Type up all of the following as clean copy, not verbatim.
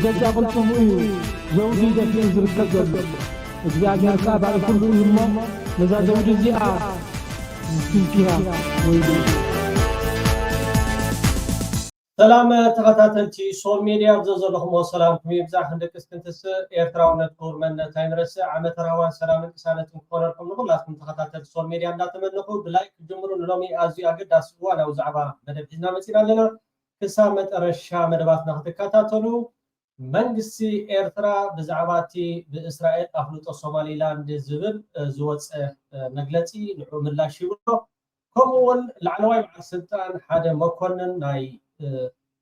بجزا قلتم زوجي دفي زركب زلو እግዚአብሔር ካባል ሁሉ ይሞ ለዛዘው ዲዚአ ዝፍንኪያ ወይ ሰላም ተከታተልቲ ሶል ሚዲያ ዘዘለኹም ሰላምኩም ይብዛሕ እንደክስክንትስ ኤርትራውነት ጎርመነት አይንረስ ዓመተራዋን ሰላምን ቅሳነትን ኮነርኩም ንኹላትኩም ተከታተልቲ ሶል ሚዲያ እንዳተመነኹ ብላይክ ጀምሩ ንሎሚ ኣዝዩ ኣገዳሲ ዋናው ዛዕባ መደብ ሒዝና መፂና ኣለና ክሳብ መጨረሻ መደባትና ክትከታተሉ መንግስቲ ኤርትራ ብዛዕባቲ ብእስራኤል ኣፍልጦ ሶማሊላንድ ዝብል ዝወፀ መግለፂ ንዑ ምላሽ ይብሎ ከምኡውን ላዕለዋይ በዓል ስልጣን ሓደ መኮንን ናይ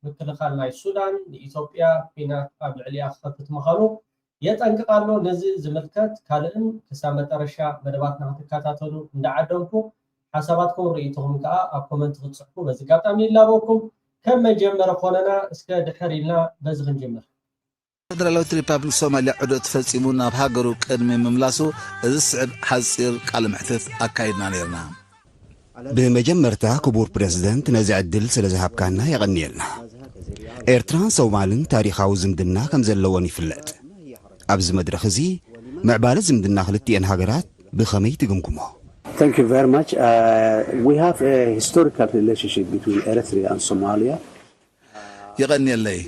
ምክልኻል ናይ ሱዳን ንኢትዮጵያ ኩናት ኣብ ልዕሊኣ ክኸፍት ምዃኑ የጠንቅቃሎ ነዚ ዝምልከት ካልእን ክሳብ መጨረሻ መደባትና ክትከታተሉ እንዳዓደምኩ ሓሳባትኩም ርኢትኩም ከዓ ኣብ ኮመንት ክትፅሕፉ በዚ ጋጣሚ ይላበኩም ከም መጀመር ኮነና እስከ ድሕር ኢልና በዚ ክንጅምር ፌደራላዊት ሪፐብሊክ ሶማሊያ ዕዶት ፈጺሙ ናብ ሃገሩ ቅድሚ ምምላሱ እዚ ስዕብ ሓፂር ቃል ምሕተት ኣካይድና ነርና بمجمرتا كبور بريزيدنت نزع الدل سلزهابكانا يغنيلنا إيرتران سومالن تاريخاو زمدنا كم زلواني فلات أبز مدرخزي معبال زمدنا خلتين هاجرات بخمي تقمكمو. Thank you very much. We have a historical relationship between Eritrea and Somalia. يغني اللي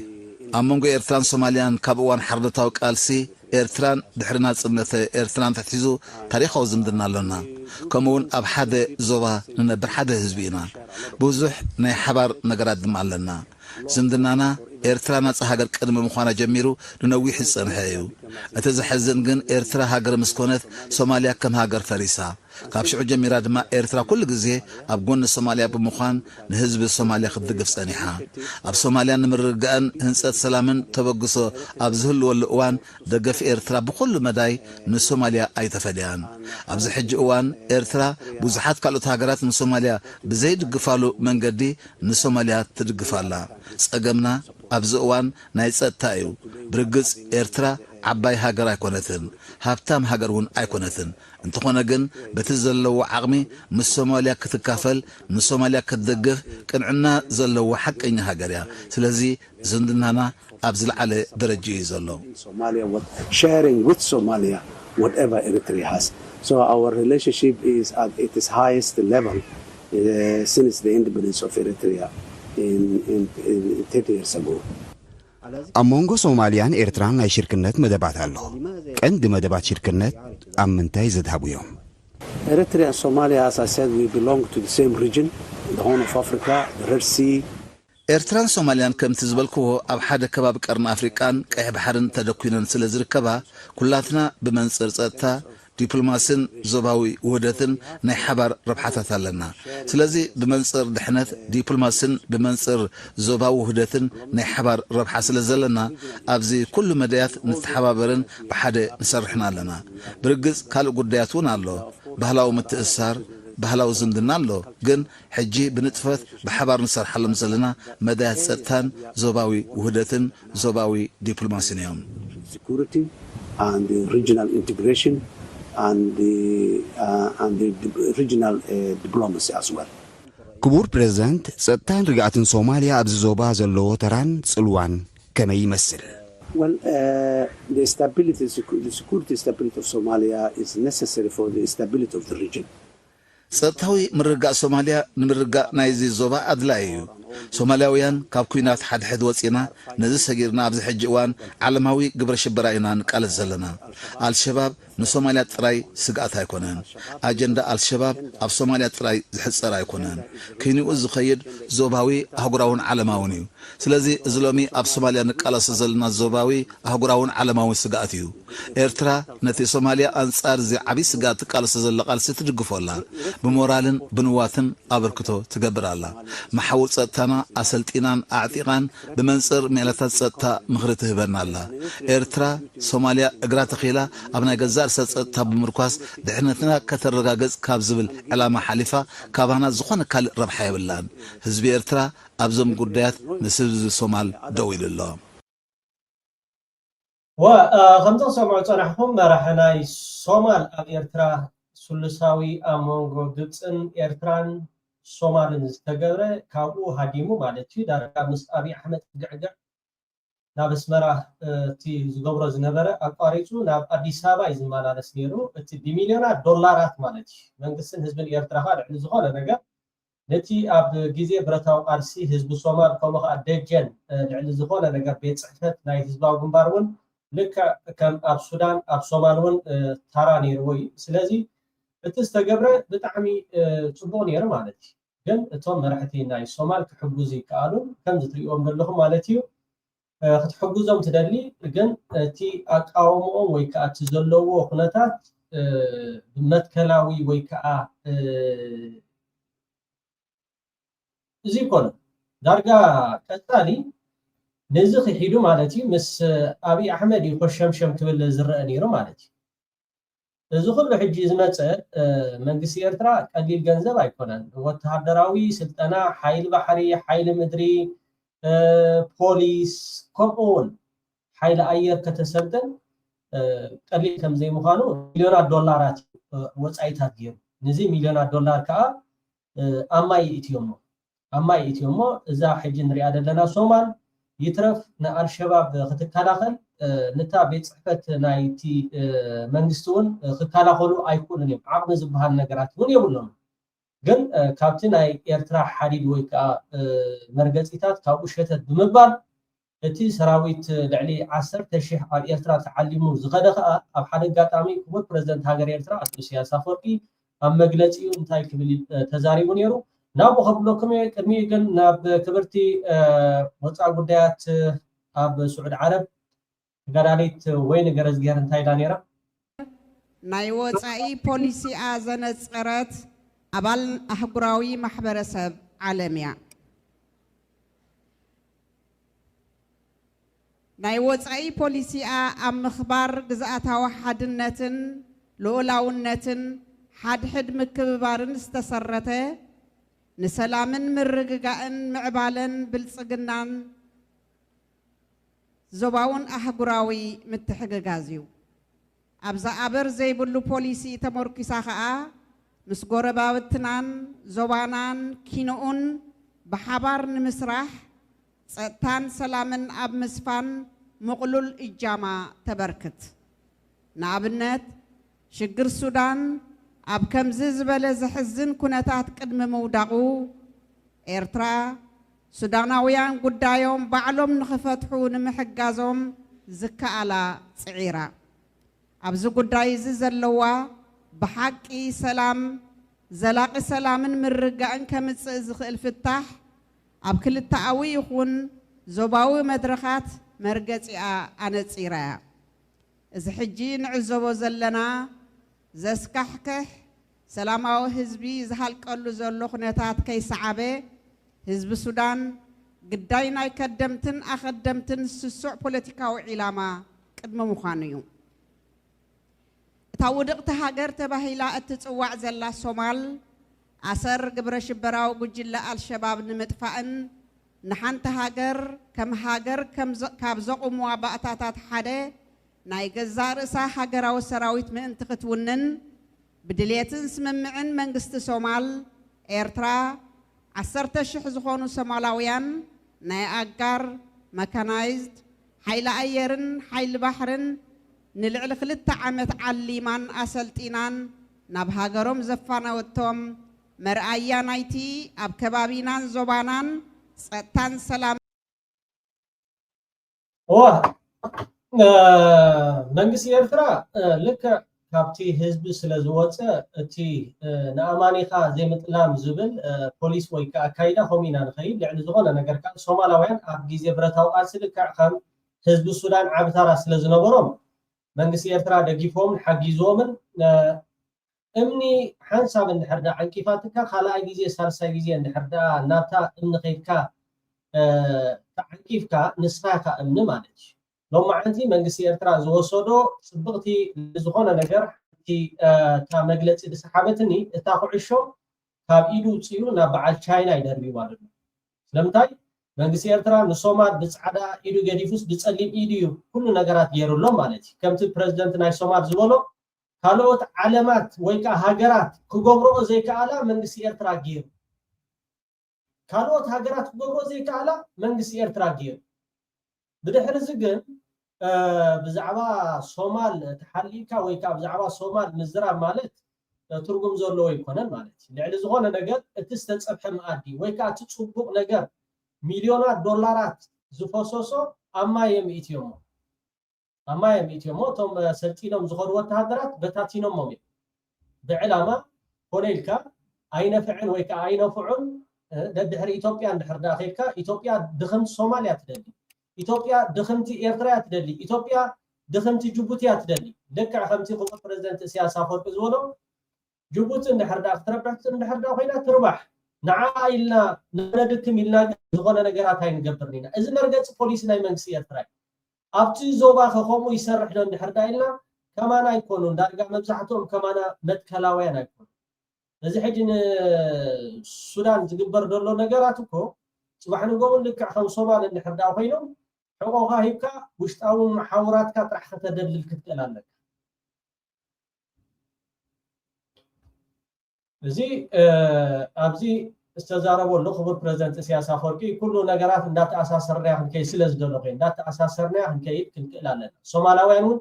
أمونغو إيرتران سوماليان كابوان حردتاو قالسي إيرتران دحرنا صنته إيرتران تحتيزو تاريخو زمدنا لنا كمون أب حدا زوبا ننبر حدا حزبينا بوزح ناي حبار نقراد معلنا زمدنانا إيرترانا هاجر قدم مخوانا جميرو ننوي حصن هايو أتزحزن جن إيرترا هاجر مسكونت سوماليا كم هاجر فريسا كابشعو جميرا دما إيرترا كل جزء أبقون الصوماليا بمخوان نهزب الصوماليا خدقف سانيحا أب صوماليا نمرقان هنسات سلامن تبقصو أبزهل والقوان دقف إيرترا بكل مداي نسوماليا أي تفليان أبزح جوان إيرترا بوزحات كالو هاجرات من صوماليا بزيد قفالو من قدي نسوماليا تدقفالا سأقمنا أبزوان نايسات تايو برقص إيرترا عباي هاجر أيكونتن هابتام هاجرون أيكونتن انتخونا جن بتزلوا عقمي من الصوماليا كتكافل من الصوماليا كتدقف كان عنا زلوا حق إن هاجريا سلازي زندنا أبزل على درجة زلوا. Somalia was sharing with Somalia whatever Eritrea has. So our relationship is at its highest level since the independence of Eritrea in 30 years ago. أمونغو سوماليان إيرتران أي شركنات مدبات الله عند مدبات شركنات أم منتاي زدهبو يوم Eritrea and Somalia, as I said, we belong to the same region, the Horn of Africa, the Red Sea. إيرتران سوماليان كم تزبلكو أب حدا كباب كرن أفريقان كأي بحرن تدكوينن سلزر كبا كلاتنا بمنصر سأتا دبلوماسين زباوي وهدتن ناي حبار ربحاتات لنا سلازي بمنصر دحنت دبلوماسين بمنصر زباوي وهدتن ناي حبار ربحا سلزلنا أبزي كل مديات نتحبابرن بحدا نسرحنا لنا برقز كالو قدياتون الله بهلاو متأثار بهلاو زندنا له جن حجي بنتفت بحبار نسرح لهم زلنا مديات ستان زباوي وهدتن زباوي دبلوماسين يوم Security and the regional integration and the regional diplomacy as well. كبور بريزيدنت ستان رجعتن صوماليا أبز زوبا زلو تران سلوان كما يمثل. Well, the security stability of Somalia is necessary for the stability of the region. ستاوي مرقع صوماليا نمرقع نايزي زوبا أدلايو صومالياويان كاب كوينات حد وصينا نزي سجيرنا أبز حجوان عالماوي قبر شبراينا نقال الزلنا الشباب نصوماليا تراي سقعت هيكونن أجندة الشباب أب صوماليا تراي زحصر هيكونن كينيو الزخيد زوباوي أهقراون عالماونيو سلازي زلومي أب صوماليا نقال سزلنا زوباوي أهقراون عالماوي سقعتيو إيرترا نتي صوماليا أنصار زي عبي سقعت قال سزل قال ستدقفولا بمورالن بنواتن أبركتو تقبر الله محاول ستانا أسلتينان أعتيقان بمنصر ميلاتات ستا مغرته برنا الله إيرترا صوماليا إقرات خيلا أبنا جزار ستا بمركواس دحنتنا كتر رقاقز كابزبل علامة حليفة كابانا زخونا كال ربحي بالله حزب إيرترا أبزم قرديات نسبز الصومال دويل الله وخمسة سمعوا صنعهم مرحنا الصومال أب إيرترا سلساوي أمونغو دبسن إيرتران صومالن استقرأ كابو هاديمو مالتي دارك مس أبي أحمد قعقع ናብ ኣስመራ እቲ ዝገብሮ ዝነበረ ኣቋሪፁ ናብ ኣዲስ ኣበባ እዩ ዝመላለስ ነይሩ እቲ ብሚልዮናት ዶላራት ማለት እዩ መንግስትን ህዝብን ኤርትራ ልዕሊ ዝኾነ ነገር ነቲ ኣብ ግዜ ብረታዊ ቃልሲ ህዝቢ ሶማል ከምኡ ከዓ ደጀን ልዕሊ ዝኾነ ነገር ቤት ፅሕፈት ናይ ህዝባዊ ግንባር እውን ልክዕ ከም ኣብ ሱዳን ኣብ ሶማል እውን ታራ ነይርዎ እዩ ስለዚ እቲ ዝተገብረ ብጣዕሚ ፅቡቅ ነይሩ ማለት እዩ ግን እቶም መራሕቲ ናይ ሶማል ክሕግዙ ይከኣሉ ከም ዝትሪኦም ዘለኹም ማለት እዩ ክትሕግዞም ትደሊ ግን እቲ ኣቃውምኦም ወይ ከዓ እቲ ዘለዎ ኩነታት መትከላዊ ወይ ከዓ እዚ ኮነ ዳርጋ ቀፃሊ ነዚ ክሒዱ ማለት እዩ ምስ ኣብይ ኣሕመድ ይኮሸምሸም ክብል ዝረአ ነይሩ ማለት እዩ እዚ ኩሉ ሕጂ ዝመፀ መንግስቲ ኤርትራ ቀሊል ገንዘብ ኣይኮነን ወተሃደራዊ ስልጠና ሓይሊ ባሕሪ ሓይሊ ምድሪ ፖሊስ ከምኡውን ሓይሊ ኣየር ከተሰልጥን ቀሊል ከም ዘይምዃኑ ሚልዮናት ዶላራት ወፃኢታት ገይሩ ነዚ ሚልዮናት ዶላር ከዓ ኣማይ እትዮም እዛ ሕጂ ንሪኣ ዘለና ሶማል ይትረፍ ንኣልሸባብ ክትከላኸል ነታ ቤት ፅሕፈት ናይቲ መንግስቲ እውን ክከላኸሉ ኣይክእሉን እዮም ዓቕሚ ዝበሃል ነገራት እውን የብሎም ግን ካብቲ ናይ ኤርትራ ሓዲድ ወይ ከዓ መርገፂታት ካብኡ ሸተት ብምባል እቲ ሰራዊት ልዕሊ 10,000 ኣብ ኤርትራ ተዓሊሙ ዝኸደ ከዓ ኣብ ሓደ ኣጋጣሚ ክቡር ፕረዚደንት ሃገር ኤርትራ ኣቶ ኢሳያስ ኣፈወርቂ ኣብ መግለፂኡ እንታይ ክብል ተዛሪቡ ነይሩ ናብኡ ከብሎኩም ቅድሚ ግን ናብ ክብርቲ ወፃኢ ጉዳያት ኣብ ስዑድ ዓረብ ተጋዳሊት ወይ ነገረዝ ገይር እንታይ ኢላ ነይራ ናይ ወፃኢ ፖሊሲኣ ዘነፀረት ኣባል ኣህጉራዊ ማሕበረሰብ ዓለም እያ ናይ ወፃኢ ፖሊሲኣ ኣብ ምኽባር ግዝኣታዊ ሓድነትን ልኡላውነትን ሓድሕድ ምክብባርን ዝተሰረተ ንሰላምን ምርግጋእን ምዕባለን ብልፅግናን ዞባውን ኣህጉራዊ ምትሕግጋዝ እዩ ኣብዛ ኣበር ዘይብሉ ፖሊሲ ተመርኪሳ ከዓ ምስ ጎረባብትናን ዞባናን ኪንኡን ብሓባር ንምስራሕ ፀጥታን ሰላምን ኣብ ምስፋን ምቕሉል እጃማ ተበርክት ንኣብነት ሽግር ሱዳን ኣብ ከምዚ ዝበለ ዝሕዝን ኩነታት ቅድሚ ምውዳቑ ኤርትራ ሱዳናውያን ጉዳዮም ባዕሎም ንኽፈትሑ ንምሕጋዞም ዝከኣላ ፅዒራ ኣብዚ ጉዳይ እዚ ዘለዋ ብሓቂ ሰላም ዘላቂ ሰላምን ምርጋእን ከምፅእ ዝኽእል ፍታሕ ኣብ ክልተኣዊ ይኹን ዞባዊ መድረኻት መርገፂኣ ኣነፂራ እያ እዚ ሕጂ ንዕዘቦ ዘለና ዘስካሕክሕ ሰላማዊ ህዝቢ ዝሃልቀሉ ዘሎ ኩነታት ከይሰዓበ ህዝቢ ሱዳን ግዳይ ናይ ከደምትን ኣኸደምትን ስሱዕ ፖለቲካዊ ዒላማ ቅድሚ ምዃኑ እዩ እታ ውድቕቲ ሃገር ተባሂላ እትፅዋዕ ዘላ ሶማል ኣሰር ግብረ ሽበራዊ ጉጅለ ኣልሸባብ ንምጥፋእን ንሓንቲ ሃገር ካብ ዘቑምዋ ባእታታት ሓደ ናይ ገዛ ርእሳ ሃገራዊ ሰራዊት ምእንቲ ክትውንን ብድልየትን ስምምዕን መንግስቲ ሶማል ኤርትራ 10,000 ዝኾኑ ሶማላውያን ናይ ኣጋር መካናይዝድ ሓይሊ ኣየርን ሓይሊ ባሕርን ንልዕሊ 2 ዓመት ዓሊማን ኣሰልጢናን ናብ ሃገሮም ዘፋነወቶም መርኣያ ናይቲ ኣብ ከባቢናን ዞባናን ፀጥታን ሰላም መንግስቲ ኤርትራ ልክዕ ካብቲ ህዝቢ ስለ ዝወፀ እቲ ንኣማኒኻ ዘይምጥላም ዝብል ፖሊስ ወይ ከዓ ኣካይዳ ከምኡ ኢና ንኸይድ ልዕሊ ዝኾነ ነገር ከዓ ሶማላውያን ኣብ ግዜ ብረታዊ ቃልሲ ልክዕ ከም ህዝቢ ሱዳን ዓብ ታራ ስለ ዝነበሮም መንግስቲ ኤርትራ ደጊፎምን ሓጊዞምን እምኒ ሓንሳብ እንድሕር ዳ ዓንቂፋትካ ካልኣይ ግዜ ሳልሳይ ግዜ እንድሕር ዳ ናብታ እምኒ ከይድካ ተዓንቂፍካ ንስኻ ኢኻ እምኒ ማለት እዩ ሎማዓንቲ መንግስቲ ኤርትራ ዝወሰዶ ፅብቕቲ ዝኾነ ነገር እታ መግለፂ ዝሰሓበትኒ እታ ኩዕሾ ካብ ኢዱ ውፅኡ ናብ በዓል ቻይና ይደርቢ ማለት ነው ስለምንታይ መንግስቲ ኤርትራ ንሶማል ብፃዕዳ ኢዱ ገዲፉስ ብፀሊም ኢዱ እዩ ኩሉ ነገራት ገይሩሎም ማለት እዩ ከምቲ ፕረዚደንት ናይ ሶማል ዝበሎ ካልኦት ዓለማት ወይ ከዓ ሃገራት ክገብርኦ ዘይከኣላ መንግስቲ ኤርትራ ገይሩ ካልኦት ሃገራት ክገብርኦ ዘይከኣላ መንግስቲ ኤርትራ ገይሩ بدحر زقن بزعبا صومال تحليكا ويكا بزعبا صومال مزراب مالت ترجم زولو يكونن مالت لعل زغونه ነገር እትስተጽፈ ማአዲ ወይካ ትጽቡቅ ነገር ሚሊዮናት ዶላራት ዝፈሰሶ አማየም ኢትዮሞ ቶም ሰልጢኖም ዝኸሩ ወታደራት በታቲኖም ሞሚ بعلامه ሆነልካ አይነፍዕን ወይካ አይነፍዑን ድሕሪ ኢትዮጵያ እንድሕር ዳኺልካ ኢትዮጵያ ድኽምቲ ሶማሊያ ትደሊ ኢትዮጵያ ድኽምቲ ኤርትራ ትደሊ ኢትዮጵያ ድኽምቲ ጅቡቲ ትደሊ ለካ ከምቲ ክቡር ፕሬዝዳንት ኢሳያስ አፈወርቂ ዝበሎ ጅቡቲ እንድሕር ዳ ክትረብሕ እንድሕር ዳ ኮይና ትርባሕ ንዓኢልና ንነድክም ኢልና ዝኾነ ነገራት ኣይንገብርኒና እዚ መርገፂ ፖሊሲ ናይ መንግስቲ ኤርትራ ኣብቲ ዞባ ከኸሙ ይሰርሕ ዶ እንድሕር ዳ ኢልና ከማና ኣይኮኑን ዳርጋ መብዛሕትኦም ከማና መትከላውያን ኣይኮኑ እዚ ሕጂ ሱዳን ዝግበር ዘሎ ነገራት እኮ ጽባሕ ንጎውን ልክዕ ከም ሶማል እንድሕር ዳ ኮይኖም ሕቆኻ ሂብካ ውሽጣዊ መሓውራትካ ጥራሕ ከተደልል ክትክእል ኣለካ እዚ ኣብዚ استزاربوا له خبر بريزيدنت ኢሳያስ አፈወርቂ ኩሉ ነገራት እንዳተኣሳሰርና ክንከይ ስለዝደሎ ኮይኑ እንዳተኣሳሰርና ክንከይ ክንክእላለን ሶማላውያኑን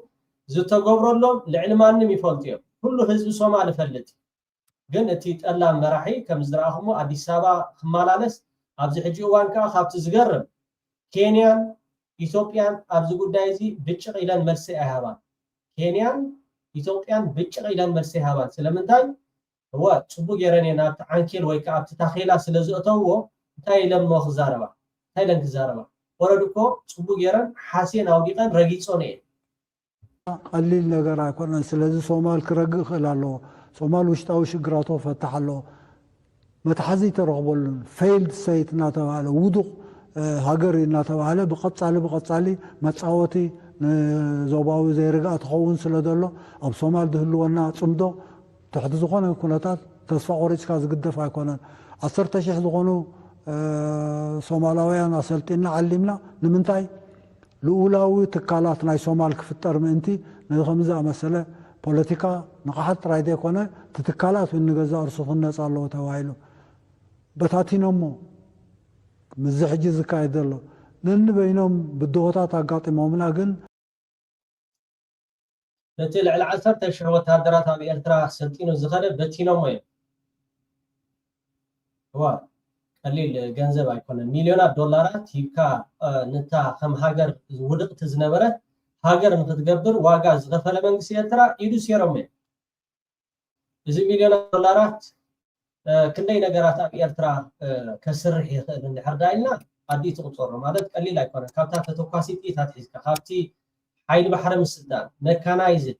ዝተገብረሎም ልዕሊ ማንም ይፈልጥዮም ኩሉ ህዝቢ ሶማሊ ፈልጥ ግን እቲ ጠላም መራሒ ከም ዝረኣኹሞ አዲስ አበባ ክመላለስ ኣብዚ ሕጂ እዋን ከዓ ካብቲ ዝገርም ኬንያን ኢትዮጵያን ኣብዚ ጉዳይ እዚ ብጭቕ ኢለን መልሲ ኣይሃባን ኬንያን ኢትዮጵያን ብጭቕ ኢለን መልሲ ኣይሃባን ስለምንታይ هو صبو يراني نابت عنكيل ويكا ابت تاخيلا سلازؤتوو تايلم مو خزاربا تايلن خزاربا وردكو صبو يران حسين اوديقان رغيصوني قليل ነገር አይኮነን ስለዚህ ሶማል ክረግኽ እላለሁ ሶማል ውሽጣዊ ሽግራቶ ፈታሐሎ መተሐዚ ተረኽቦልን ፌይልድ ስቴት እናተባለ ውዱቕ ሃገር እናተባለ ብቐጻሊ መጻወቲ ዞባዊ ዘይርጋእ ትኸውን ስለደሎ ኣብ ሶማል ድህልወና ጽምዶ تحت زخونه كونتات تصفى قريتك زقدف ايكونن 10000 زخونو ሶማላውያን አሰልጥና علمنا ንምንታይ ልኡላዊ ትካላት ናይ ሶማል ክፍጠር ምእንቲ ንኸምዛ መሰለ ፖለቲካ ንኻሓት ራይደ ኮነ ትትካላት ንገዛ እርሱን ነፃ አለው ተባይሉ በታቲኖሞ ምዝሕጂ ዝካይደሎ ንንበይኖም ብድሆታት አጋጥሞምና ግን نتي لعل 10,000 وتهدرات ابي ኤርትራ ሰልጢኖ ዝኸደ በቲኖሞ هو قليل ገንዘብ አይኮነን ሚሊዮናት ዶላራት ይካ ነታ ከም ሃገር ውድቅት ዝነበረ ሃገር ንክትገብር ዋጋ ዝኸፈለ መንግስቲ ኤርትራ ኢዱ ሲሮም እዚ ሚሊዮናት ዶላራት ክንደይ ነገራት ابي ኤርትራ ከስርሕ ይኽእል እንድሕርዳይና አዲት ቁጥር ማለት قليل አይኮነን ካብታ ተተኳሲ ጥይታት ሒዝካ ካብቲ حيل بحر مسدان ميكانايزد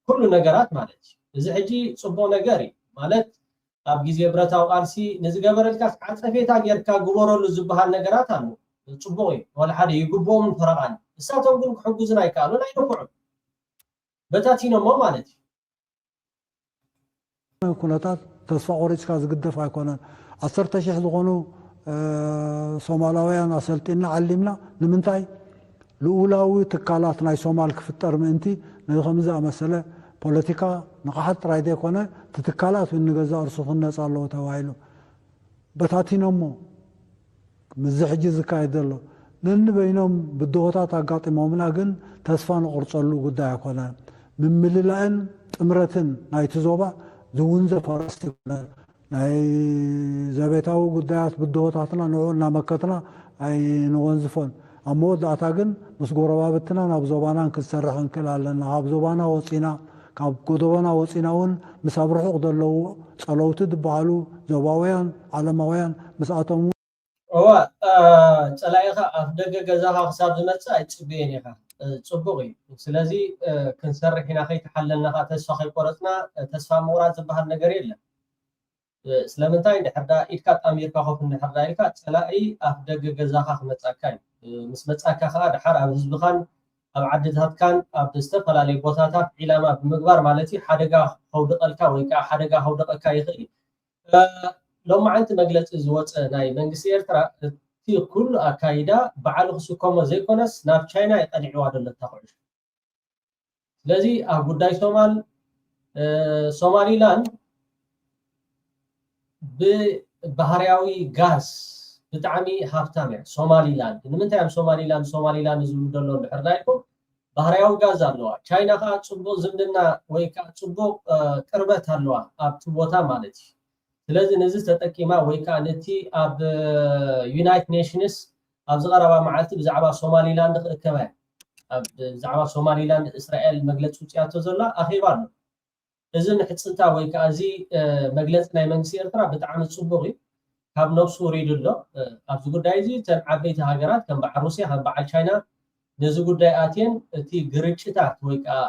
كل نجارات مالك إذا حجي صبوا نجاري مالك أبغي زي برتاو قالسي نزجبر الكاس عطفيتا يركا جبورو لزبها النجارات عنه صبوي ولا حد يجبوه من فرقان الساتهم يقولون حجوزنا يكالون لا ينفعون بتاتينا ما مالك كونتات تصفى قريتك زقدف ايكونن 10000 زغونو ሶማላውያን አሰልጥና علمنا ንምንታይ ልኡላዊ ትካላት ናይ ሶማል ክፍጠር ምእንቲ ንኸምዛ መሰለ ፖለቲካ ንኻሓት ራይደ ኮነ ትትካላት ንገዛ እርሱን ነፃ አለው ተባይሉ በታቲኖሞ ምዝሕጂ ዝካይደሎ ንንበይኖም ብድሆታት አጋጥሞምና ግን ተስፋ ንቆርፀሉ ጉዳይ አይኮነ ምምልላእን ጥምረትን ናይቲ ዞባ ዝውንዘ ፈረስቲ ናይ ዘቤታዊ ጉዳያት ብድሆታትና ንዑና መከትና ኣይ ንወንዝፎን أمود أتاجن مس غربابتنا نابزوبانا كسرح كلالنا نابزوبانا وصينا كاب غدوانا وصيناون مسابرح قدلو صلوت دبالو زواويان علماويان مساتم هو صلايخا افدغ غزاها حساب زمص ايصبينيخا صبغي سلازي كنسرحنا خي تحللنا تسفا خي قرصنا تسفا مورات زبحال ነገር የለም ስለምንታይ እንድሕርዳ ኢድካ ኣሜሪካ ኾፍ እንድሕርዳ ኢልካ ፀላኢ ኣፍደገ ገዛኻ ክመፃካይ ምስ መፃካ ከዓ ድሓር ኣብ ህዝብኻን ኣብ ዓድታትካን ኣብ ዝተፈላለዩ ቦታታት ዒላማ ብምግባር ማለት ሓደጋ ከውድቐልካ ወይ ከዓ ሓደጋ ከውድቐካ ይኽእል ሎማዓንቲ መግለፂ ዝወፀ ናይ መንግስቲ ኤርትራ እቲ ኩሉ ኣካይዳ በዓል ክስከሞ ዘይኮነስ ናብ ቻይና የጠሊዕዋ ደሎ ተኽዕሽ ስለዚ ኣብ ጉዳይ ሶማሊላንድ ببحرياوي غاز ብጣዕሚ ሃብታም እያ ሶማሊላንድ ንምንታይ እዮም ሶማሊላንድ ዝብሉ ዘሎ እንድሕር ዳይኩም ባህርያዊ ጋዝ ኣለዋ ቻይና ከዓ ፅቡቅ ዝምድና ወይ ከዓ ፅቡቅ ቅርበት ኣለዋ ኣብቲ ቦታ ማለት እዩ ስለዚ ነዚ ተጠቂማ ወይ ከዓ ነቲ ኣብ ዩናይትድ ኔሽንስ ኣብ ዝቐረባ መዓልቲ ብዛዕባ ሶማሊላንድ ክእከባ ኣብ ብዛዕባ ሶማሊላንድ እስራኤል መግለፂ ውፅያቶ ዘላ ኣኺባ ኣሎ እዚ ንሕፅንታ ወይ ከዓ እዚ መግለፂ ናይ መንግስቲ ኤርትራ ብጣዕሚ ፅቡቅ እዩ ካብ ነብሱ ወሪዱ ኣሎ ኣብዚ ጉዳይ እዚ ተን ዓበይቲ ሃገራት ከም በዓል ሩስያ ከም በዓል ቻይና ነዚ ጉዳይ ኣትየን እቲ ግርጭታት ወይ ከዓ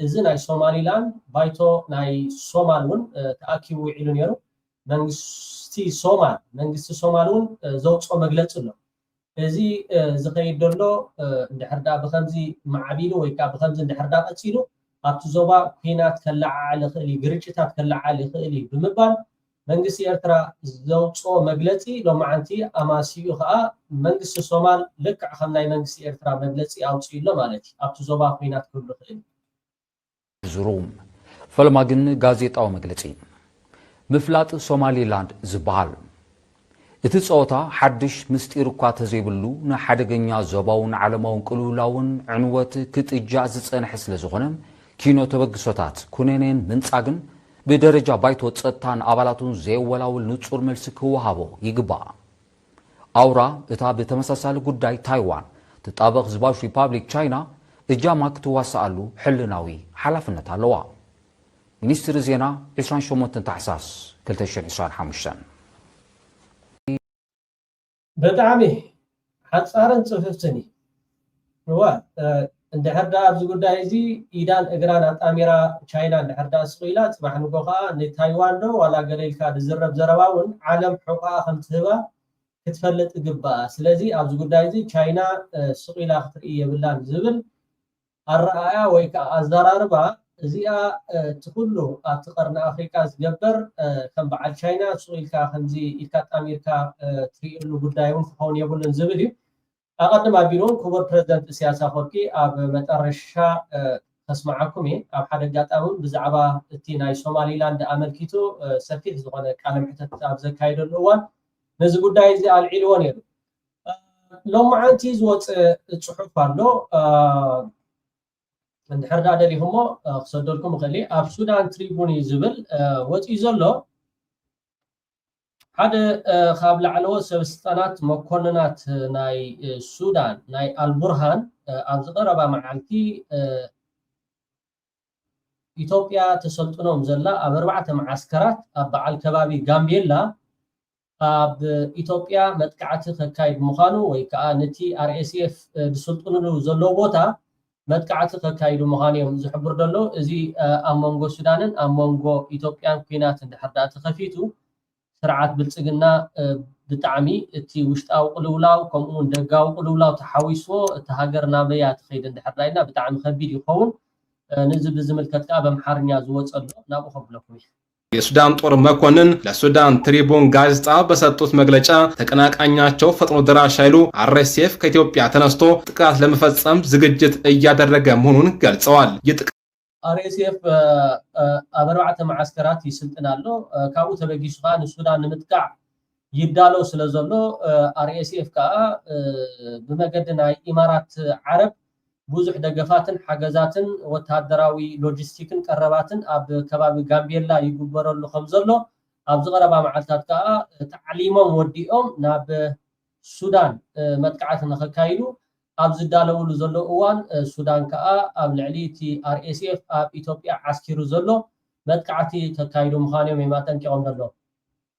እዚ ናይ ሶማሊላንድ ባይቶ ናይ ሶማል እውን ተኣኪቡ ውዒሉ ነይሩ መንግስቲ ሶማል እውን ዘውፅኦ መግለፂ ኣሎ እዚ ዝኸይድ ዘሎ እንድሕር ዳ ብከምዚ ማዕቢሉ ወይ ከዓ ብከምዚ እንድሕር ዳ ቀፂሉ ኣብቲ ዞባ ኩናት ከለዓዕል ይኽእል እዩ ግርጭታት ከለዓዕል ይኽእል እዩ ብምባል መንግስቲ ኤርትራ ዘውፅኦ መግለፂ ሎማዓንቲ ኣማሲኡ ከዓ መንግስቲ ሶማል ልክዕ ከም ናይ መንግስቲ ኤርትራ መግለፂ ኣውፅኡ ኣሎ ማለት እዩ ኣብቲ ዞባ ኩናት ክህሉ ይኽእል ዝሩም ፈለማ ግን ጋዜጣዊ መግለፂ ምፍላጥ ሶማሊላንድ ዝበሃል እቲ ፆታ ሓድሽ ምስጢር እኳ ተዘይብሉ ንሓደገኛ ዞባውን ዓለማውን ቅልውላውን ዕንወት ክጥጃእ ዝፀንሐ ስለ ዝኾነ ኪኖ ተበግሶታት ኩነኔን ምንፃግን بدرجة بايت وتصتان أبالاتون زي ولاول نتصور ملسك وهابو يقبع أورا إتاب تمساسال قداي تايوان تطابق زباش ريبابليك تشاينا إجامك تواسالو حلناوي حلفنا تالوا منيستر زينا إسران شوموتن تحساس كلتشن إسران حمشان بدعمي حتصارن صففتني هو እንድሕር ዳ ኣብዚ ጉዳይ እዚ ኢዳን እግራን ኣጣሚራ ቻይና እንድሕር ዳ ስቑኢላ ፅባሕ ንጎ ከዓ ንታይዋን ዶ ዋላ ገለልካ ዝዝረብ ዘረባ እውን ዓለም ሕቋ ከም ትህባ ክትፈልጥ ይግባእ ስለዚ ኣብዚ ጉዳይ እዚ ቻይና ስቑኢላ ክትርኢ የብላን ዝብል ኣረኣያ ወይ ከዓ ኣዘራርባ እዚኣ እቲ ኩሉ ኣብቲ ቀርኒ ኣፍሪካ ዝገበር ከም በዓል ቻይና ስቑኢልካ ከምዚ ኢድካ ጣሚርካ ትሪእሉ ጉዳይ እውን ክኸውን የብሉን ዝብል እዩ أقدم أبيرون كبر بريزيدنت سياسة أفريقي أب مترشح تسمعكم أب حدا جات أمون بزعبة تيناي سوماليلاند أمريكيتو سفيه زغنا كلام حتى أب زكايد الأول نزقول دايزي على العلوان يلو لو معنتي زوت صحف فارلو من حرد هذا اللي هم خصدلكم خلي أب سودان تريبوني زبل وات يزلو هذا خابل على سبستانات مكونات ناي السودان ناي البرهان أبزقربا معلتي إثيوبيا تسلطنهم زلا أبربعة معسكرات أبع الكبابي غامبيلا أب إثيوبيا متكعت خكايد مخانو ويكأنتي RSF تسلطنو زلو بوتا متكعت خكايد مخانيهم زحبر دلو زي أمونغو سودانن أمونغو إثيوبيان كينات اندحردات خفيتو سرعات بلصقنا بتعمي تي وشتاو قلولاو كمون دغاو قلولاو تحويسو تهاجرنا بيا تخيد اندحراينا بتعمي خبير يكون نزب زملكتكا بمحارنيا زوصلو نابو خبلكم የሱዳን ጦር መኮንን ለሱዳን ትሪቡን ጋዜጣ በሰጡት መግለጫ ተቀናቃኛቸው ፈጥኖ ደራሽ ኃይሉ RSF ከኢትዮጵያ ተነስቶ ጥቃት ለመፈጸም ዝግጅት እያደረገ መሆኑን ገልጸዋል RSF أبرعة معسكرات يسلطنالو كابو تبغيش خان السودان نمتقع يدالو سلازلو RSF كا بمقدنا إمارات عرب بوزح دقفاتن حجزاتن وتهدراوي لوجستيكن قرباتن أب كباب غامبيلا يغبرلو خمزلو أب زغربا معلتات كا تعليمهم وديهم ناب السودان متقعتنا خكايلو أبز دالو زلو أوان السودان كا أب لعليتي RSF أب إثيوبيا عسكرو زلو متقعتي تكايلو مخانيو ميماتن كيوم دلو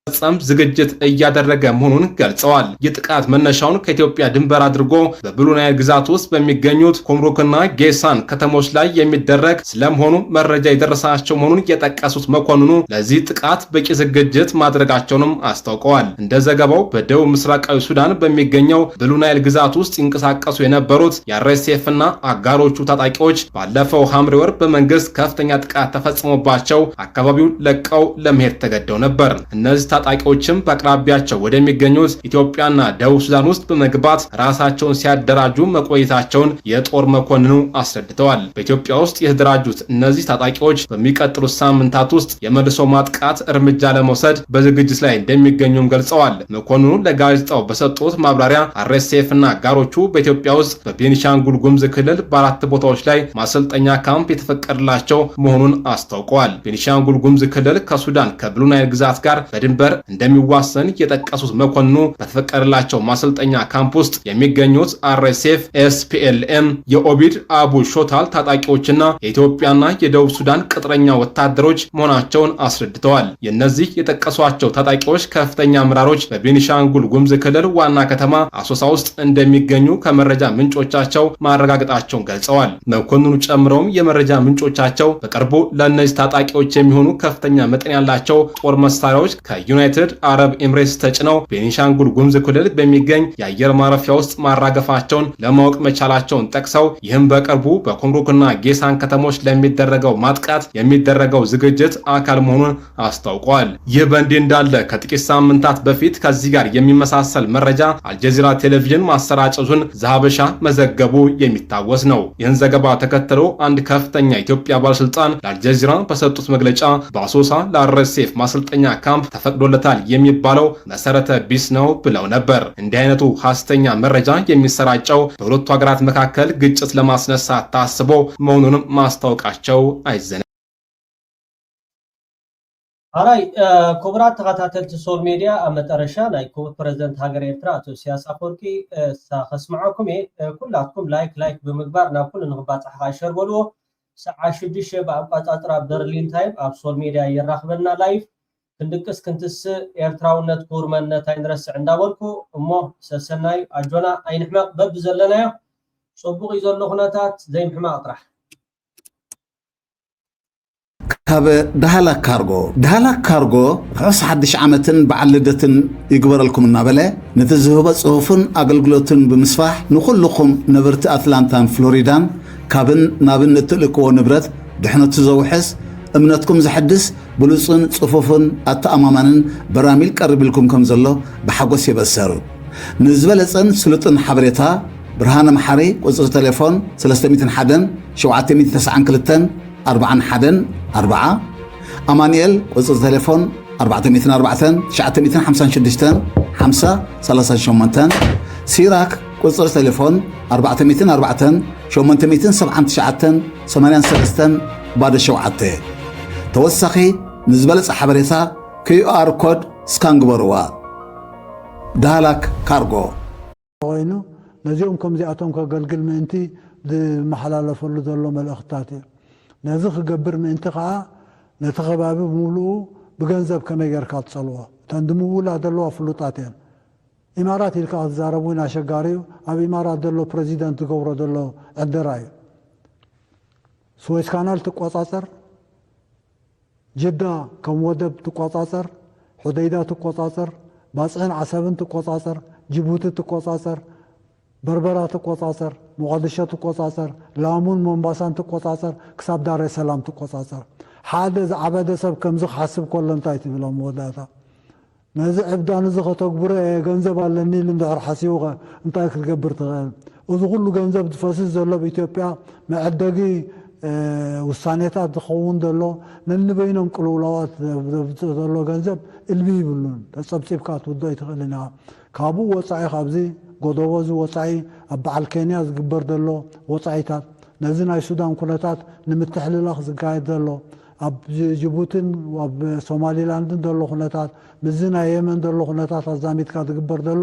ጸም ዝግጅት እያደረገ መሆኑን ገልጸዋል የጥቃት መነሻውን ከኢትዮጵያ ድንበር አድርጎ በብሉ ናይል ግዛት ውስጥ በሚገኙት ኮምሮክና ጌሳን ከተሞች ላይ የሚደረግ ስለመሆኑ መረጃ የደረሳቸው መሆኑን የጠቀሱት መኮንኑ ለዚህ ጥቃት በቂ ዝግጅት ማድረጋቸውንም አስታውቀዋል እንደ ዘገባው በደቡብ ምስራቃዊ ሱዳን በሚገኘው ብሉ ናይል ግዛት ውስጥ ይንቀሳቀሱ የነበሩት የአርኤስኤፍና አጋሮቹ ታጣቂዎች ባለፈው ሐምሌ ወር በመንግስት ከፍተኛ ጥቃት ተፈጽሞባቸው አካባቢውን ለቀው ለመሄድ ተገደው ነበር እነዚህ ታጣቂዎችም በአቅራቢያቸው ወደሚገኙት ኢትዮጵያና ደቡብ ሱዳን ውስጥ በመግባት ራሳቸውን ሲያደራጁ መቆየታቸውን የጦር መኮንኑ አስረድተዋል። በኢትዮጵያ ውስጥ የተደራጁት እነዚህ ታጣቂዎች በሚቀጥሉት ሳምንታት ውስጥ የመልሶ ማጥቃት እርምጃ ለመውሰድ በዝግጅት ላይ እንደሚገኙም ገልጸዋል። መኮንኑ ለጋዜጣው በሰጡት ማብራሪያ አርኤስኤፍ እና አጋሮቹ በኢትዮጵያ ውስጥ በቤኒሻንጉል ጉሙዝ ክልል በአራት ቦታዎች ላይ ማሰልጠኛ ካምፕ የተፈቀደላቸው መሆኑን አስታውቀዋል። ቤኒሻንጉል ጉሙዝ ክልል ከሱዳን ከብሉ ናይል ግዛት ጋር በድንበር እንደሚዋሰን የጠቀሱት መኮንኑ በተፈቀደላቸው ማሰልጠኛ ካምፕ ውስጥ የሚገኙት አርኤስኤፍ፣ ኤስፒኤልኤም፣ የኦቢድ አቡ ሾታል ታጣቂዎችና የኢትዮጵያና የደቡብ ሱዳን ቅጥረኛ ወታደሮች መሆናቸውን አስረድተዋል። የእነዚህ የጠቀሷቸው ታጣቂዎች ከፍተኛ አመራሮች በቤኒሻንጉል ጉሙዝ ክልል ዋና ከተማ አሶሳ ውስጥ እንደሚገኙ ከመረጃ ምንጮቻቸው ማረጋገጣቸውን ገልጸዋል። መኮንኑ ጨምረውም የመረጃ ምንጮቻቸው በቅርቡ ለእነዚህ ታጣቂዎች የሚሆኑ ከፍተኛ መጠን ያላቸው ጦር መሳሪያዎች ከዩናይትድ አረብ ኤምሬትስ ተጭነው ቤኒሻንጉል ጉሙዝ ክልል በሚገኝ የአየር ማረፊያ ውስጥ ማራገፋቸውን ለማወቅ መቻላቸውን ጠቅሰው ይህም በቅርቡ በኩምሩክና ጌሳን ከተሞች ለሚደረገው ማጥቃት የሚደረገው ዝግጅት አካል መሆኑን አስታውቀዋል። ይህ በእንዲህ እንዳለ ከጥቂት ሳምንታት በፊት ከዚህ ጋር የሚመሳሰል መረጃ አልጀዚራ ቴሌቪዥን ማሰራጨቱን ዘሀበሻ መዘገቡ የሚታወስ ነው። ይህን ዘገባ ተከትሎ አንድ ከፍተኛ ኢትዮጵያ ባለስልጣን ለአልጀዚራ በሰጡት መግለጫ በአሶሳ ለአርኤስኤፍ ማሰልጠኛ ካምፕ ተፈቅዶለታል የሚባለው መሰረተ ቢስ ነው ብለው ነበር። እንዲህ አይነቱ ሐሰተኛ መረጃ የሚሰራጨው በሁለቱ ሀገራት መካከል ግጭት ለማስነሳት ታስቦ መሆኑንም ማስታወቃቸው አይዘነጋም። አራይ ክቡራት ተኸታተልቲ ሶል ሚድያ ኣብ መጨረሻ ናይ ክቡር ፕሬዝደንት ሃገር ኤርትራ አቶ ኢሳያስ አፈወርቂ ከስምዓኩም ኩላትኩም ላይክ ብምግባር ናብ ኩሉ ንኽባፅሕ ሸር በልዎ። ሰዓት 6 ብኣቆፃፅራ በርሊን ታይም ኣብ ሶል ሚድያ ይራኽበና ላይቭ ክንድቅስ ክንትስእ ኤርትራውነት ክቡር መንነት ኣይንረስዕ እንዳበልኩ እሞ ሰሰናይ ኣጆና ኣይንሕማቕ በቢ ዘለናዮ ፅቡቕ እዩ ዘሎ ኩነታት ዘይምሕማቕ ጥራሕ ካብ ዳህላክ ካርጎ ርዕስ ሓድሽ ዓመትን በዓል ልደትን ይግበረልኩም እናበለ ነቲ ዝህቦ ጽሑፍን ኣገልግሎትን ብምስፋሕ ንኹልኹም ነበርቲ ኣትላንታን ፍሎሪዳን ካብን ናብን እትልክዎ ንብረት ድሕነቱ ዘውሕስ እምነትኩም ዘሐድስ ብሉፅን ጽፉፍን ኣተኣማማንን በራሚል ቀርቢልኩም ከም ዘሎ ብሓጎስ ይበሰር። ንዝበለፀን ስሉጥን ሓበሬታ ብርሃነ መሓሪ ቁፅሪ ቴሌፎን 301 792 41 ኣማንኤል ቁፅሪ ቴሌፎን 404 956 5038 ሲራክ ቁፅሪ ቴሌፎን 404 879 83 ባዶ 7 ተወሳኺ ንዝበለፀ ሓበሬታ QR ኮድ ስካን ግበርዋ። ዳህላክ ካርጎ ኮይኑ ነዚኦም ከምዚኣቶም ከገልግል ምእንቲ ዝመሓላለፈሉ ዘሎ መልእኽትታት እዩ። ነዚ ክገብር ምእንቲ ከዓ ነቲ ከባቢ ብምሉኡ ብገንዘብ ከመይ ጌርካ ትፀልዎ እተን ድምውላ ዘለዋ ፍሉጣት እየን። ኢማራት ኢልካ ክትዛረቡ ኣሸጋሪ እዩ። ኣብ ኢማራት ዘሎ ፕሬዚደንት ዝገብሮ ዘሎ ዕደራ እዩ። ስዌዝ ካናል ትቆፃፀር፣ ጅዳ ከም ወደብ ትቆፃፀር፣ ሑደይዳ ትቆፃፀር፣ ባፅዕን ዓሰብን ትቆፃፀር፣ ጅቡቲ ትቆፃፀር፣ በርበራ ትቆፃፀር፣ ሞቃዲሾ ትቆፃፀር፣ ላሙን ሞምባሳን ትቆፃፀር፣ ክሳብ ዳሬ ሰላም ትቆፃፀር። ሓደ ዝዓበደ ሰብ ከምዚ ክሓስብ ከሎ እንታይ ትብሎም መወዳእታ ነዚ ዕብዳን እዚ ከተግብሮ ገንዘብ ኣለኒ ኢሉ እንድሕር ሓሲቡ እንታይ ክትገብር ትኽእል? እዚ ኩሉ ገንዘብ ዝፈስስ ዘሎ ብኢትዮጵያ መዕደጊ ውሳኔታት ዝኸውን ዘሎ ነንበይኖም ቅልውላዋት ዘሎ ገንዘብ እልቢ ይብሉን ተፀብፂብካ ትውድኦ ይትኽእል ኢና። ካብኡ ወፃኢ ካብዚ ጎደቦ እዚ ወፃኢ ኣብ በዓል ኬንያ ዝግበር ዘሎ ወፃኢታት ነዚ ናይ ሱዳን ኩነታት ንምትሕልላኽ ዝካየድ ዘሎ ኣብ ጅቡትን ኣብ ሶማሊላንድን ዘሎ ኩነታት ምዚ ናይ የመን ዘሎ ኩነታት ኣዛሚትካ ዝግበር ዘሎ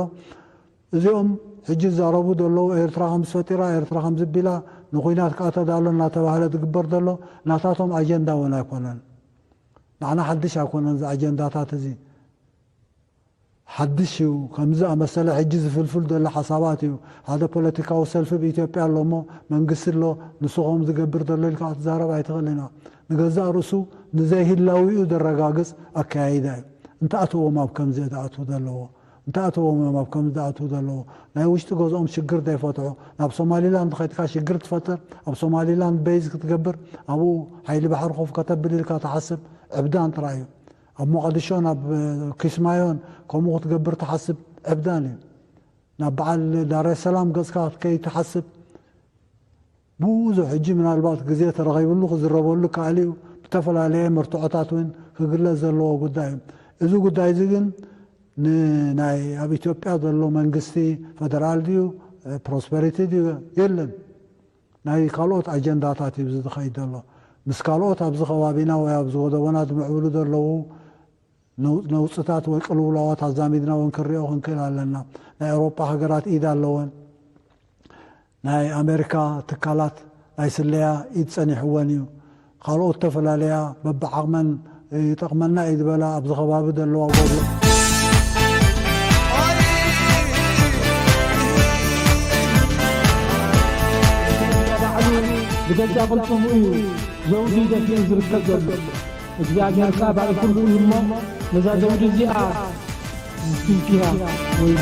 እዚኦም ሕጂ ዝዛረቡ ዘለዉ ኤርትራ ከም ዝፈጢራ ኤርትራ ከም ዝቢላ ንኩናት ከዓ ተዳሎ እናተባህለ ዝግበር ዘሎ ናታቶም ኣጀንዳ እውን ኣይኮነን። ንዓና ሓድሽ ኣይኮነን እዚ ኣጀንዳታት እዚ ሓድሽ እዩ። ከምዚ ኣመሰለ ሕጂ ዝፍልፍል ዘሎ ሓሳባት እዩ። ሓደ ፖለቲካዊ ሰልፊ ብኢትዮጵያ ኣሎ እሞ መንግስቲ ኣሎ ንስኹም ዝገብር ዘሎ ኢልካ ክትዛረብ ኣይትኽእል ኢና። ንገዛእ ርእሱ ንዘይህላዊኡ ዘረጋግፅ ኣከያይዳ እዩ። እንተኣትዎም ኣብ ከምዚ ዝኣትዉ ዘለዎ እንተኣትዎም ኣብ ከምዚ ዝኣትዉ ዘለዎ ናይ ውሽጢ ገዝኦም ሽግር ዘይፈትሑ ናብ ሶማሊላንድ ከይድካ ሽግር ትፈጥር ኣብ ሶማሊላንድ ቤዝ ክትገብር ኣብኡ ሓይሊ ባሕሪ ኮፍ ከተብል ኢልካ ትሓስብ ዕብዳን ጥራይ እዩ። ኣብ ሞቃዲሾ ናብ ኪስማዮን ከምኡ ክትገብር ትሓስብ ዕብዳን እዩ ናብ በዓል ዳሬ ሰላም ገጽካ ክትከይድ ትሓስብ ብዙሕ ሕጂ ምናልባት ግዜ ተረኺብሉ ክዝረበሉ ከኣል እዩ ብተፈላለየ መርትዖታት እውን ክግለጽ ዘለዎ ጉዳይ እዩ እዚ ጉዳይ እዚ ግን ንናይ ኣብ ኢትዮጵያ ዘሎ መንግስቲ ፌደራል ድዩ ፕሮስፐሪቲ ድዩ የለን ናይ ካልኦት ኣጀንዳታት እዩ ዝኸይድ ዘሎ ምስ ካልኦት ኣብዚ ከባቢና ወይ ኣብዚ ወደቦና ዝምዕብሉ ዘለዉ ነውፅታት ወይ ቅልውላዋት ኣዛሚድና እውን ክንሪኦ ክንክእል ኣለና ናይ ኤውሮጳ ሃገራት ኢድ ኣለወን ናይ ኣሜሪካ ትካላት ናይ ስለያ ኢድ ፀኒሕወን እዩ ካልኦት ተፈላለያ በብዓቕመን ይጠቕመና እዩ ዝበላ ኣብዚ ከባቢ ዘለዋ ጎብሎ بجد قلتم إيه زوجي دفين زركت جد እግዚአብሔር ቃል ባለ ሁሉ ይሞ ለዛ ዘውድ እዚኣ ስንኪያ ወይ